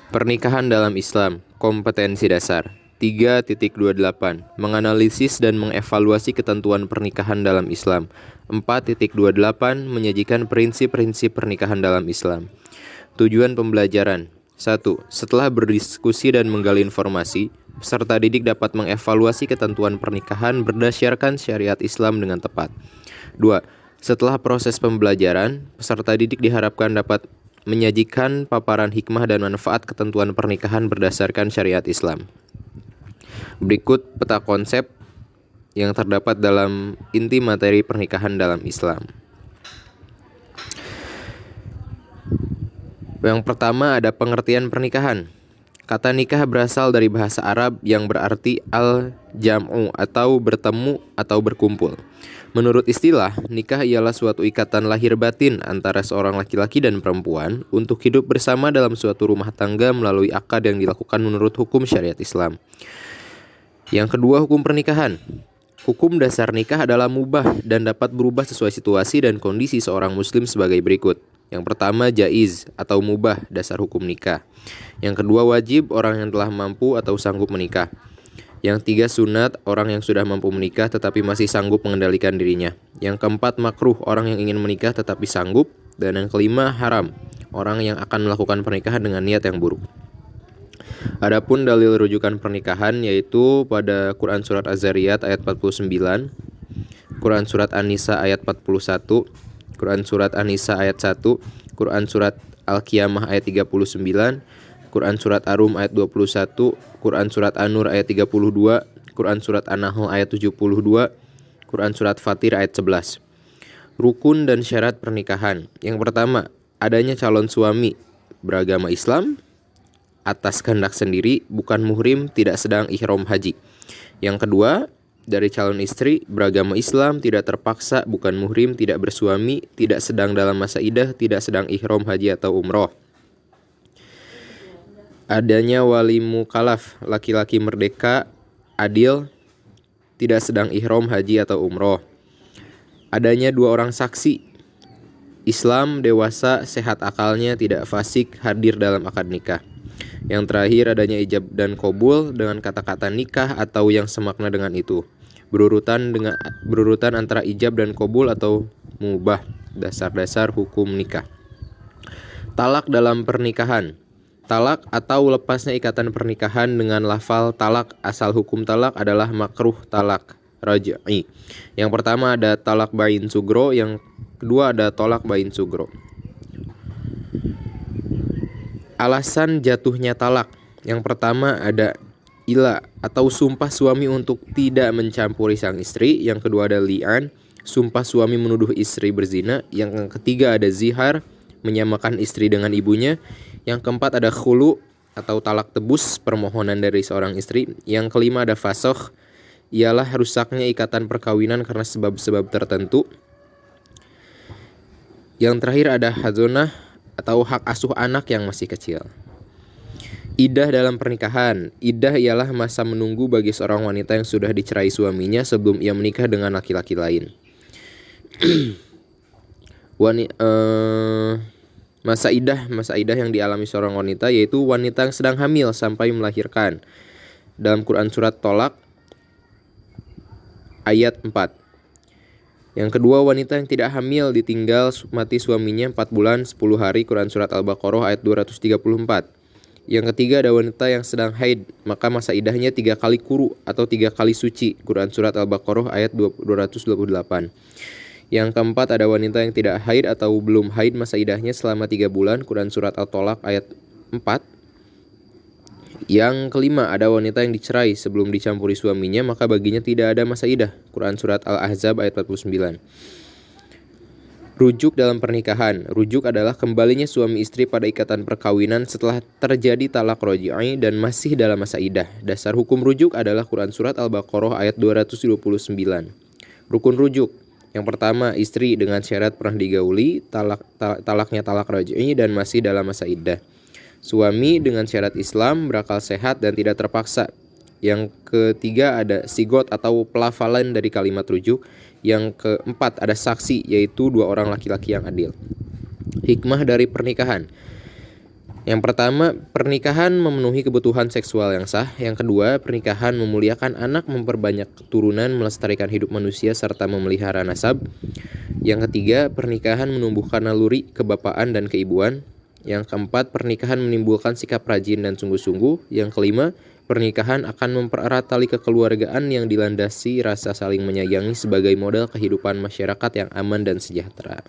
Pernikahan dalam Islam, kompetensi dasar 3.28 Menganalisis dan mengevaluasi ketentuan pernikahan dalam Islam. 4.28 Menyajikan prinsip-prinsip pernikahan dalam Islam. Tujuan pembelajaran 1. Setelah berdiskusi dan menggali informasi, peserta didik dapat mengevaluasi ketentuan pernikahan berdasarkan syariat Islam dengan tepat. 2. Setelah proses pembelajaran, peserta didik diharapkan dapat menyajikan paparan hikmah dan manfaat ketentuan pernikahan berdasarkan syariat Islam. Berikut peta konsep yang terdapat dalam inti materi pernikahan dalam Islam. Yang pertama ada pengertian pernikahan. Kata nikah berasal dari bahasa Arab yang berarti al-jam'u atau bertemu atau berkumpul. Menurut istilah, nikah ialah suatu ikatan lahir batin antara seorang laki-laki dan perempuan untuk hidup bersama dalam suatu rumah tangga melalui akad yang dilakukan menurut hukum syariat Islam. Yang kedua, hukum pernikahan. Hukum dasar nikah adalah mubah dan dapat berubah sesuai situasi dan kondisi seorang muslim sebagai berikut. Yang pertama, jaiz atau mubah, dasar hukum nikah. Yang kedua, wajib, orang yang telah mampu atau sanggup menikah. Yang tiga, sunat, orang yang sudah mampu menikah tetapi masih sanggup mengendalikan dirinya. Yang keempat, makruh, orang yang ingin menikah tetapi sanggup. Dan yang kelima, haram, orang yang akan melakukan pernikahan dengan niat yang buruk. Adapun dalil rujukan pernikahan yaitu pada Quran Surat Az-Zariyat ayat 49, Quran Surat An-Nisa ayat 41, Quran Surat An-Nisa ayat 1, Quran Surat Al-Qiyamah ayat 39, Quran Surat Ar-Rum ayat 21, Quran Surat An-Nur ayat 32, Quran Surat An-Nahl ayat 72, Quran Surat Fatir ayat 11. Rukun dan syarat pernikahan. Yang pertama, adanya calon suami beragama Islam, atas kehendak sendiri, bukan muhrim, tidak sedang ihram haji. Yang kedua, dari calon istri beragama Islam, tidak terpaksa, bukan muhrim, tidak bersuami, tidak sedang dalam masa iddah, tidak sedang ihram haji atau umroh. Adanya wali mukallaf, laki-laki merdeka, adil, tidak sedang ihram haji atau umroh. Adanya dua orang saksi, Islam, dewasa, sehat akalnya, tidak fasik, hadir dalam akad nikah. Yang terakhir, adanya ijab dan qabul dengan kata-kata nikah atau yang semakna dengan itu. Berurutan antara ijab dan qabul atau mubah, dasar-dasar hukum nikah. Talak dalam pernikahan. Talak atau lepasnya ikatan pernikahan dengan lafal talak, asal hukum talak adalah makruh talak raj'i. Yang pertama ada talak bain sugro, yang kedua ada talak bain sugro. Alasan jatuhnya talak. Yang pertama ada ila atau sumpah suami untuk tidak mencampuri sang istri. Yang kedua ada li'an, sumpah suami menuduh istri berzina. Yang ketiga ada zihar, menyamakan istri dengan ibunya. Yang keempat ada khulu atau talak tebus, permohonan dari seorang istri. Yang kelima ada fasakh, ialah rusaknya ikatan perkawinan karena sebab-sebab tertentu. Yang terakhir ada hadzonah atau hak asuh anak yang masih kecil. Iddah dalam pernikahan. Iddah ialah masa menunggu bagi seorang wanita yang sudah dicerai suaminya sebelum ia menikah dengan laki-laki lain. Masa iddah yang dialami seorang wanita yaitu wanita yang sedang hamil sampai melahirkan. Dalam Quran Surat Tolak ayat 4. Yang kedua, wanita yang tidak hamil ditinggal mati suaminya 4 bulan 10 hari, Quran Surat Al-Baqarah ayat 234. Yang ketiga ada wanita yang sedang haid, maka masa iddahnya 3 kali quru atau 3 kali suci, Quran Surat Al-Baqarah ayat 228. Yang keempat ada wanita yang tidak haid atau belum haid, masa iddahnya selama 3 bulan, Quran Surat Al-Tolak ayat 4. Yang kelima ada wanita yang dicerai sebelum dicampuri suaminya, maka baginya tidak ada masa iddah, Quran Surat Al-Ahzab ayat 49. Rujuk dalam pernikahan. Rujuk adalah kembalinya suami istri pada ikatan perkawinan setelah terjadi talak raj'i dan masih dalam masa iddah. Dasar hukum rujuk adalah Quran Surat Al-Baqarah ayat 229. Rukun rujuk. Yang pertama, istri dengan syarat pernah digauli, talaknya talak raj'i dan masih dalam masa iddah. Suami dengan syarat Islam, berakal sehat dan tidak terpaksa. Yang ketiga ada sigot atau pelafalan dari kalimat rujuk. Yang keempat ada saksi, yaitu 2 orang laki-laki yang adil. Hikmah dari pernikahan. Yang pertama, pernikahan memenuhi kebutuhan seksual yang sah. Yang kedua, pernikahan memuliakan anak, memperbanyak keturunan, melestarikan hidup manusia, serta memelihara nasab. Yang ketiga, pernikahan menumbuhkan naluri kebapaan dan keibuan. Yang keempat, pernikahan menimbulkan sikap rajin dan sungguh-sungguh. Yang kelima, pernikahan akan mempererat tali kekeluargaan yang dilandasi rasa saling menyayangi sebagai modal kehidupan masyarakat yang aman dan sejahtera.